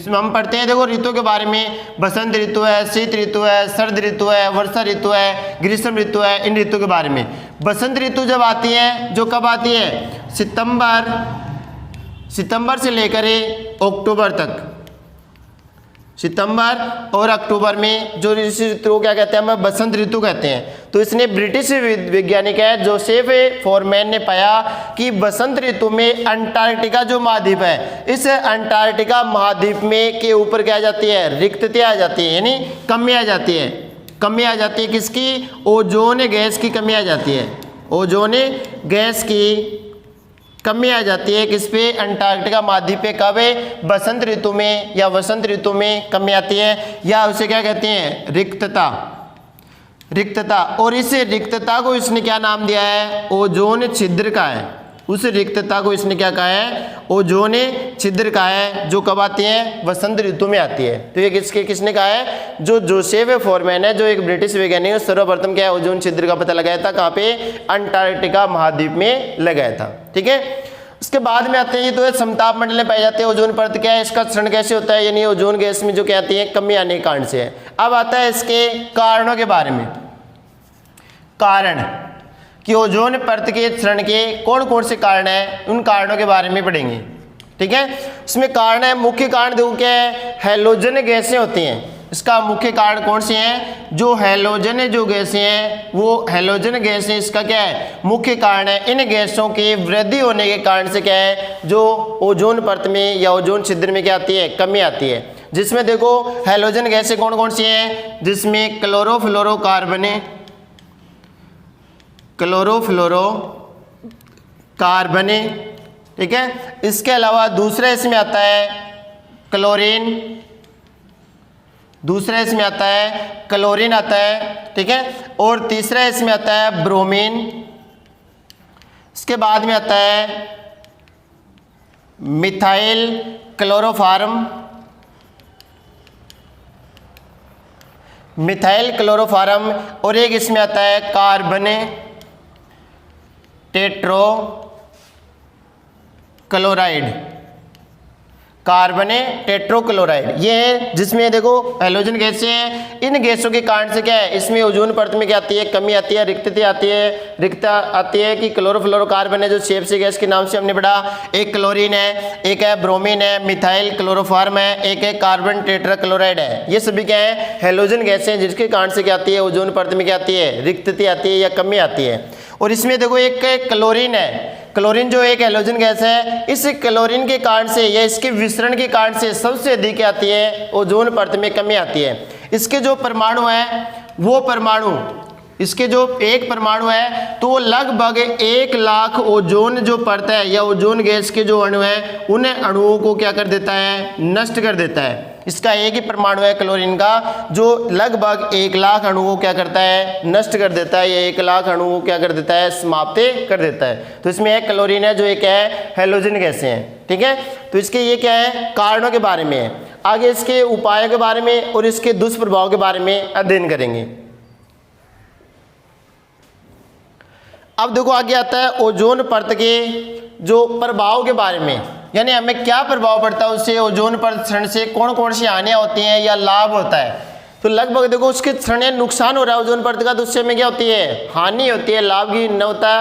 हम पढ़ते हैं देखो ऋतु के बारे में, बसंत ऋतु है, शीत ऋतु है, सर्द ऋतु है, वर्षा ऋतु है, ग्रीष्म ऋतु है, इन ऋतु के बारे में। बसंत ऋतु जब आती है, जो कब आती है? सितंबर से लेकर अक्टूबर तक, सितंबर और अक्टूबर में जो ऋतु को क्या कहते हैं? हम बसंत ऋतु कहते हैं। तो इसने ब्रिटिश वैज्ञानिक है जोसेफ फोरमैन ने पाया कि बसंत ऋतु में अंटार्कटिका जो महाद्वीप है, इस अंटार्कटिका महाद्वीप में के ऊपर क्या आ जाती है? रिक्तता आ जाती है, यानी कमी आ जाती है। कमी आ जाती है किसकी? ओजोन गैस की कमी आ जाती है। ओजोन गैस की कमी आ जाती है किस पे? अंटार्कटिका महाद्वीप पे। कब? बसंत ऋतु में या वसंत ऋतु में कमी आती है, या उसे क्या कहते हैं? रिक्तता। और इस रिक्तता को इसने क्या नाम दिया है? ओजोन छिद्र का है। उस रिक्तता को इसने क्या कहा है? ओजोन छिद्र का है, जो कब आती है? वसंत ऋतु में आती है। तो ये किसने कहा है? जो जोसेफ फोरमैन है, जो एक ब्रिटिश वैज्ञानिक है, सर्वप्रथम क्या है? ओजोन छिद्र का पता लगाया था। कहाँ पे? अंटार्कटिका महाद्वीप में लगाया था। ठीक है, उसके बाद में आते हैं, ये तो समताप मंडल में पाए जाते हैं। ओजोन परत क्या है, इसका क्षरण कैसे होता है, यानी ओजोन गैस में जो क्या आती है? कमी आने के कारण से है। अब आता है इसके कारणों के बारे में। कारण कि ओजोन परत के क्षरण के कौन कौन से कारण है, उन कारणों के बारे में पढ़ेंगे। ठीक है, इसमें कारण है, मुख्य कारण देखो क्या है? हैलोजन गैसें होती हैं। इसका मुख्य कारण कौन से हैं? जो हैलोजन जो गैसें हैं, वो हैलोजन गैसें इसका क्या है? मुख्य कारण है। इन गैसों की वृद्धि होने के कारण से क्या है? जो ओजोन परत में या ओजोन छिद्र में क्या आती है? कमी आती है। जिसमें देखो हैलोजन गैसें कौन कौन सी हैं? जिसमें क्लोरोफ्लोरोकार्बन, ठीक है। इसके अलावा दूसरा इसमें आता है क्लोरीन, दूसरा इसमें आता है क्लोरीन आता है, ठीक है। और तीसरा इसमें आता है ब्रोमीन। इसके बाद में आता है मिथाइल क्लोरोफार्म, और एक इसमें आता है कार्बन टेट्रोक्लोराइड, ये है जिसमें देखो हैलोजन गैसें हैं। इन गैसों के कारण से क्या है? इसमें ओजोन परत में क्या आती है? कमी आती है, रिक्तता आती है कि क्लोरोफ्लोरोकार्बन है जो CFC गैस के नाम से हमने पढ़ा। एक क्लोरीन है, एक है ब्रोमीन है, मिथाइल क्लोरोफार्म है, एक है कार्बन टेट्राक्लोराइड है। ये सभी क्या है? हैलोजन गैसें हैं जिसके कारण से क्या आती है? ओजोन परत में क्या आती है? रिक्तता आती है या कमी आती है। और इसमें देखो एक क्लोरीन है, क्लोरीन जो एक हैलोजन गैस है, इस क्लोरीन के कारण से या इसके विसरण के कारण से सबसे अधिक आती है ओजोन परत में कमी आती है। इसके जो परमाणु है वो परमाणु, इसके जो एक परमाणु है तो लगभग 1 लाख ओजोन जो परत है या ओजोन गैस के जो अणु है उन अणुओं को क्या कर देता है? नष्ट कर देता है। इसका एक ही परमाणु है क्लोरीन का, जो लगभग 1 लाख अणुओं को क्या करता है, नष्ट कर देता है, या 1 लाख अणुओं को क्या कर देता है, समाप्त कर देता है। तो इसमें एक क्लोरीन है जो एक है हेलोजन गैसें हैं, ठीक है। तो इसके ये क्या है, कारणों के बारे में है। आगे इसके उपायों के बारे में और इसके दुष्प्रभाव के बारे में अध्ययन करेंगे। अब देखो आगे आता है ओजोन परत के जो प्रभाव के बारे में, यानी हमें क्या प्रभाव पड़ता है उससे, ओजोन परत क्षरण से कौन कौन सी हानियां होती हैं या लाभ होता है। तो लगभग देखो उसके क्षण नुकसान हो रहा है ओजोन परत का, तो उससे हमें क्या होती है, हानि होती है, लाभ की न होता,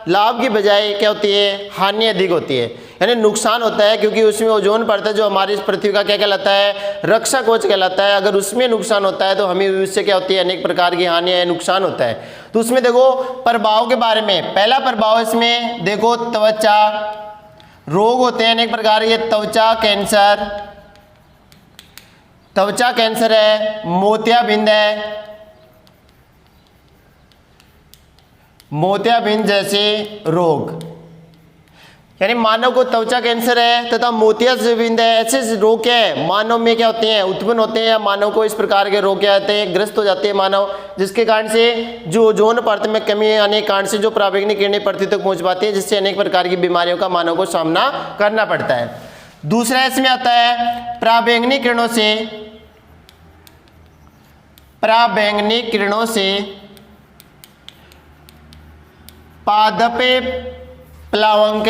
लाभ की बजाय क्या होती है, हानि अधिक होती है। यानी नुकसान होता है क्योंकि उसमें ओजोन परत जो हमारी पृथ्वी का क्या कहलाता है, रक्षा कवच कहलाता है। अगर उसमें नुकसान होता है तो हमें उससे क्या होती है, अनेक प्रकार की हानियां, नुकसान होता है। तो उसमें देखो प्रभाव के बारे में, पहला प्रभाव इसमें देखो त्वचा रोग होते हैं अनेक प्रकार के, त्वचा कैंसर है, मोतियाबिंद है, मोतियाबिंद जैसे रोग, यानी मानव को त्वचा कैंसर है तथा मोतियाबिंद है, ऐसे रोग क्या है मानव में क्या होते हैं, उत्पन्न होते हैं, या मानव को इस प्रकार के रोग क्या होते हैं, ग्रस्त हो जाते हैं मानव, जिसके कारण से जो ओजोन परत में कमी आने के कारण से जो पराबैंगनी किरणें पृथ्वी तक पहुंच पाती है, जिससे अनेक प्रकार की बीमारियों का मानव को सामना करना पड़ता है। दूसरा इसमें आता है पराबैंगनी किरणों से पादपे प्लावक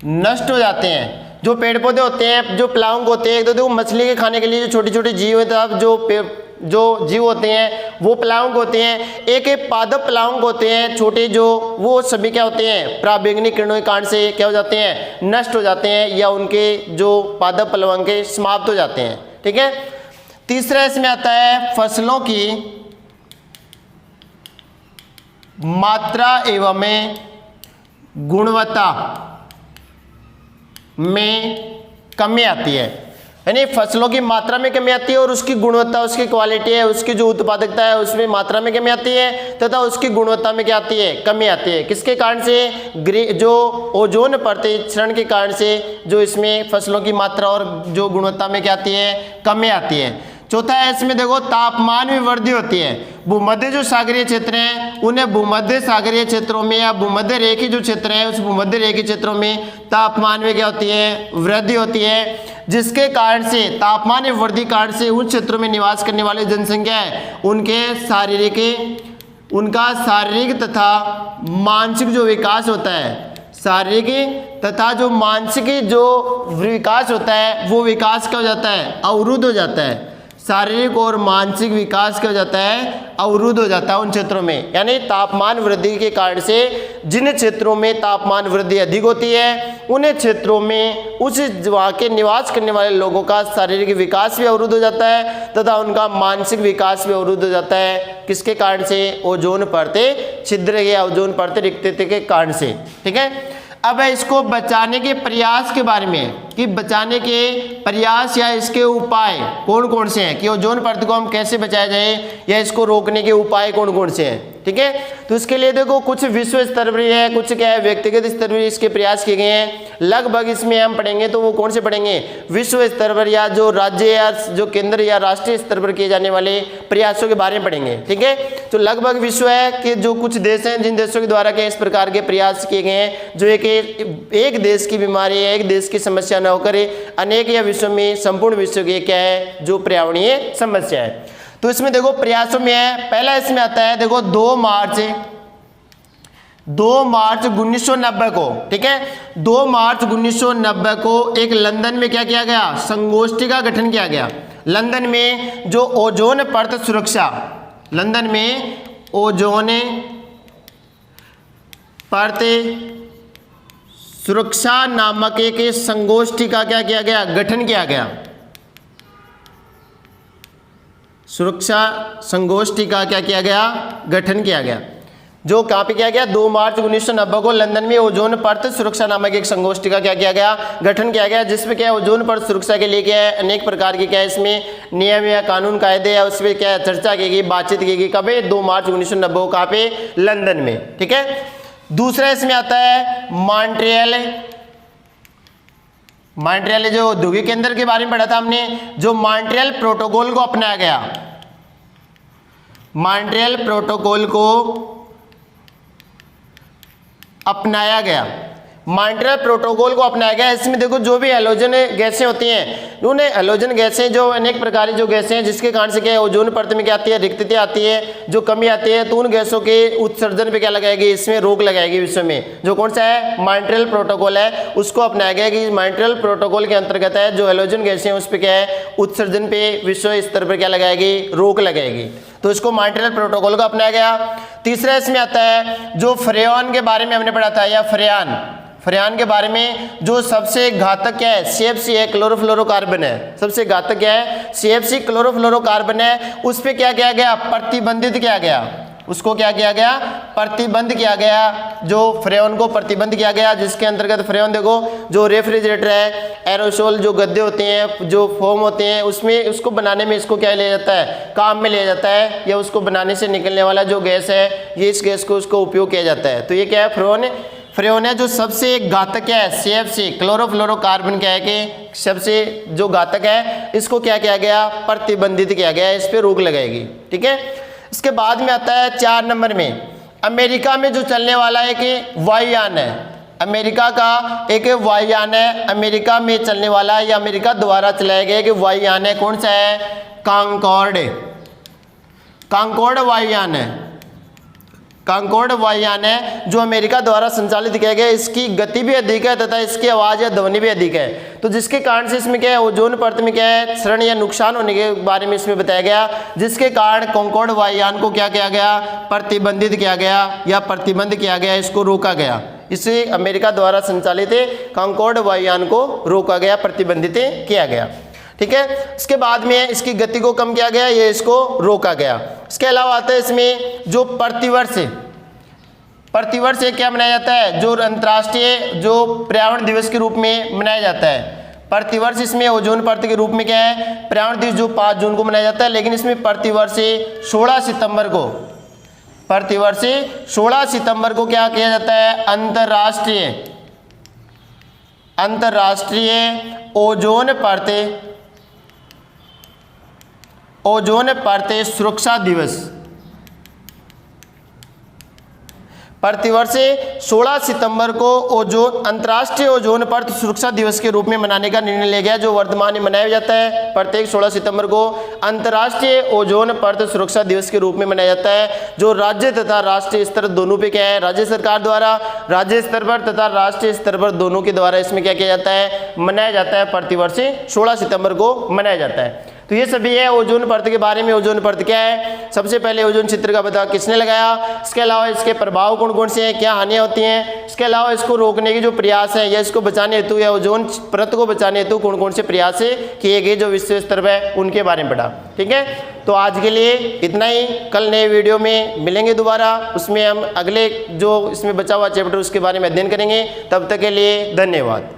नष्ट हो जाते हैं। जो पेड़ पौधे होते हैं, जो प्लावक होते हैं, एक तो देखो मछली के खाने के लिए जो छोटे छोटे जीव होते हैं, जो जीव होते हैं वो प्लावक होते हैं, एक पादप प्लावक होते हैं छोटे, जो वो सभी क्या होते हैं, पराबैंगनी किरणों के कारण से क्या हो जाते हैं, नष्ट हो जाते हैं, या उनके जो पादप प्लावक समाप्त हो जाते हैं, ठीक है। तीसरा इसमें आता है फसलों की मात्रा एवं गुणवत्ता में कमी आती है, यानी फसलों की मात्रा में कमी आती है और उसकी गुणवत्ता, उसकी क्वालिटी है, उसकी जो उत्पादकता है उसमें मात्रा में कमी आती है तथा उसकी गुणवत्ता में क्या आती है, कमी आती है। किसके कारण से, जो ओजोन परत क्षरण के कारण से जो इसमें फसलों की मात्रा और जो गुणवत्ता में क्या आती है, कमी आती है। चौथा है इसमें देखो तापमान में वृद्धि होती है। भूमध्य जो सागरीय क्षेत्र हैं उन्हें भूमध्य सागरीय क्षेत्रों में या भूमध्य रेखीय जो क्षेत्र है उस भूमध्य रेखीय क्षेत्रों में तापमान में क्या होती है, वृद्धि होती है, जिसके कारण से तापमान में वृद्धि कारण से उन क्षेत्रों में निवास करने वाली जनसंख्या है उनका शारीरिक तथा मानसिक जो विकास होता है, शारीरिक तथा जो मानसिक जो विकास होता है वो विकास क्या हो जाता है, अवरुद्ध हो जाता है। शारीरिक और मानसिक विकास क्या हो जाता है, अवरुद्ध हो जाता है उन क्षेत्रों में। यानी तापमान वृद्धि के कारण से जिन क्षेत्रों में तापमान वृद्धि अधिक होती है उन क्षेत्रों में उस वहाँ के निवास करने वाले लोगों का शारीरिक विकास भी अवरुद्ध हो जाता है तथा उनका मानसिक विकास भी अवरुद्ध हो जाता है। किसके कारण से, ओजोन परत छिद्र या ओजोन परत रिक्तता के कारण से, ठीक है। अब है इसको बचाने के प्रयास के बारे में, कि बचाने के प्रयास या इसके उपाय कौन कौन से हैं, कि ओजोन परत को हम कैसे बचाया जाए या इसको रोकने के उपाय कौन कौन से हैं, ठीक है। तो इसके लिए देखो कुछ विश्व स्तर पर है, कुछ क्या है व्यक्तिगत स्तर पर इसके प्रयास किए गए हैं। लगभग इसमें हम पढ़ेंगे तो वो कौन से पढ़ेंगे, विश्व स्तर पर या जो राज्य या जो केंद्र या राष्ट्रीय स्तर पर किए जाने वाले प्रयासों के बारे में पढ़ेंगे, ठीक है। तो लगभग विश्व है कि जो कुछ देश हैं जिन देशों के द्वारा के इस प्रकार के प्रयास किए गए हैं, जो एक देश की बीमारी है, एक देश की समस्या न होकर अनेक या विश्व में संपूर्ण विश्व की क्या है जो पर्यावरणीय समस्या है। तो इसमें देखो प्रयासों में है, पहला इसमें आता है देखो 2 मार्च 1990 को, ठीक है, 2 मार्च 1990 को एक लंदन में क्या किया गया, संगोष्ठी का गठन किया गया। लंदन में जो ओजोन परत सुरक्षा, लंदन में ओजोन परत सुरक्षा नामक एक संगोष्ठी का क्या किया गया, गठन किया गया। सुरक्षा संगोष्ठी का क्या किया गया, गठन किया गया। जो कहाँ पे किया गया, 2 मार्च 1990 को लंदन में ओजोन परत सुरक्षा नामक एक संगोष्ठी का क्या किया गया, गठन किया गया, जिसमें क्या है ओजोन परत सुरक्षा के लिए क्या है अनेक प्रकार की क्या है इसमें नियम या कानून कायदे या उसमें क्या है चर्चा की गई, बातचीत की गई। कब है, 2 मार्च 1990 को, कहाँ पे, लंदन में, ठीक है। दूसरा इसमें आता है मॉन्ट्रियल जो औद्योगिक केंद्र के बारे में पढ़ा था हमने, जो मॉन्ट्रियल प्रोटोकॉल को अपनाया गया, मॉन्ट्रियल प्रोटोकॉल को अपनाया गया, मॉन्ट्रियल प्रोटोकॉल को अपनाया गया। इसमें देखो जो भी हैलोजन गैसें होती हैं, उन्हें हैलोजन गैसें जो अनेक प्रकार की जो गैसें हैं जिसके कारण से क्या है ओजोन परत में क्या आती है, रिक्तता आती है, जो कमी आती है, तो उन गैसों के उत्सर्जन पे क्या लगाएगी, इसमें रोक लगाएगी विश्व में। जो कौन सा है, मॉन्ट्रियल प्रोटोकॉल है, उसको अपनाया गया कि मॉन्ट्रियल प्रोटोकॉल के अंतर्गत है जो हैलोजन गैसें हैं उस पर क्या है उत्सर्जन पे विश्व स्तर पर क्या लगाएगी, रोक लगाएगी। तो इसको मॉन्ट्रियल प्रोटोकॉल को अपनाया गया। तीसरा इसमें आता है जो फ्रेऑन के बारे में हमने पढ़ा था, या फ्रेऑन के बारे में, जो सबसे घातक क्या है, CFC है, क्लोरोफ्लोरोकार्बन है। सबसे घातक क्या है, CFC क्लोरोफ्लोरोकार्बन है। उस पर क्या किया गया, प्रतिबंधित किया गया, उसको क्या किया गया, प्रतिबंध किया गया, जो फ्रेऑन को प्रतिबंध किया गया, जिसके अंतर्गत फ्रेऑन देखो जो रेफ्रिजरेटर है, एरोसोल जो गद्दे होते हैं, जो फोम होते हैं, उसमें उसको बनाने में इसको क्या लिया जाता है, काम में लिया जाता है, या उसको बनाने से निकलने वाला जो गैस है, ये इस गैस को उसको उपयोग किया जाता है। तो ये क्या है, फ्रेऑन है जो सबसे घातक क्या है, CFC क्लोरोफ्लोरोकार्बन क्या है कि सबसे जो घातक है, इसको क्या किया गया, प्रतिबंधित किया गया, इस पर रोक लगाएगी। ठीक है। इसके बाद में आता है 4 नंबर में, अमेरिका में जो चलने वाला एक वायुयान है, अमेरिका का एक वायुयान है, अमेरिका में चलने वाला है या अमेरिका द्वारा चलाया गया एक वायुयान है। कौन सा है, कॉन्कॉर्ड वायुयान है, कॉन्कॉर्ड वायुयान है जो अमेरिका द्वारा संचालित किया गया। इसकी गति भी अधिक है तथा इसकी आवाज़ या ध्वनि भी अधिक है। तो जिसके कारण से इसमें क्या है, ओजोन परत में क्या है, क्षरण या नुकसान होने के बारे में इसमें बताया गया, जिसके कारण कॉन्कॉर्ड वायुयान को क्या किया गया, प्रतिबंधित किया गया या प्रतिबंध किया गया, इसको रोका गया। इसे अमेरिका द्वारा संचालित कॉन्कॉर्ड वायुयान को रोका गया, प्रतिबंधित किया गया। ठीक है। इसके बाद में इसकी गति को कम किया गया, ये इसको रोका गया। इसके अलावा आता है इसमें जो प्रतिवर्ष क्या मनाया जाता है, जो अंतर्राष्ट्रीय जो पर्यावरण दिवस के रूप में मनाया जाता है। प्रतिवर्ष इसमें ओजोन परत के रूप में क्या है, पर्यावरण दिवस जो 5 जून को मनाया जाता है, लेकिन इसमें प्रतिवर्ष 16 सितंबर को, प्रतिवर्ष 16 सितंबर को क्या किया जाता है, अंतर्राष्ट्रीय ओजोन परत सुरक्षा दिवस, प्रतिवर्ष 16 सितंबर को अंतर्राष्ट्रीय ओजोन परत सुरक्षा दिवस के रूप में मनाने का निर्णय लिया गया, जो वर्तमान में मनाया जाता है। प्रत्येक 16 सितंबर को अंतर्राष्ट्रीय ओजोन परत सुरक्षा दिवस के रूप में मनाया जाता है, जो राज्य तथा राष्ट्रीय स्तर दोनों पे क्या है, राज्य सरकार द्वारा राज्य स्तर पर तथा राष्ट्रीय स्तर पर दोनों के द्वारा इसमें क्या किया जाता है, मनाया जाता है। प्रतिवर्ष 16 सितंबर को मनाया जाता है। तो ये सभी है ओजोन परत के बारे में। ओजोन परत क्या है, सबसे पहले ओजोन क्षेत्र का पता किसने लगाया, इसके अलावा इसके प्रभाव कौन कौन से हैं, क्या हानियां होती हैं, इसके अलावा इसको रोकने की जो प्रयास है या इसको बचाने हेतु या ओजोन परत को बचाने हेतु कौन कौन से प्रयास किए गए जो विश्व स्तर पर, उनके बारे में पढ़ा। ठीक है। तो आज के लिए इतना ही, कल नए वीडियो में मिलेंगे दोबारा, उसमें हम अगले जो इसमें बचा हुआ चैप्टर उसके बारे में अध्ययन करेंगे। तब तक के लिए धन्यवाद।